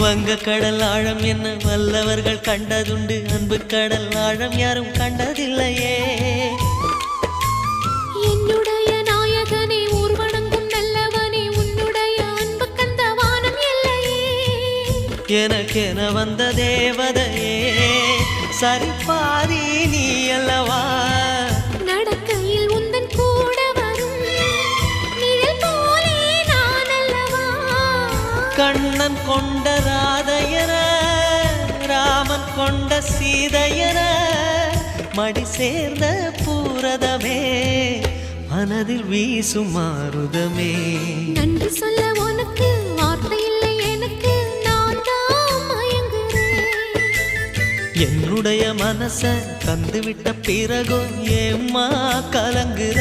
வங்க கடல் ஆழம் என்ன வல்லவர்கள் கண்டதுண்டு, அன்பு கடல் ஆழம் யாரும் கண்டதில்லையே. என்னுடைய நாயகனே ஊர்வணங்கும் நல்லவனே, உன்னுடைய அன்பு கந்த வானம் எல்லையே. எனக்கென வந்த தேவதையே சரிபாதி நீ அல்லவா. நடக்கையில் உந்தன் கூட வரும் நிழல் போலே நான் அல்லவா. கண்ணன் கொண்ட ராதையர ராமன் கொண்ட சீதையர மடி சேர்ந்த பூரதமே மனதில் வீசும் மாருதமே. நன்றி சொல்ல உனக்கு வார்த்தை இல்லை எனக்கு, நான் தான் மயங்குறேன். என்னுடைய மனச தந்துவிட்ட பிறகும் ஏம்மா கலங்குற.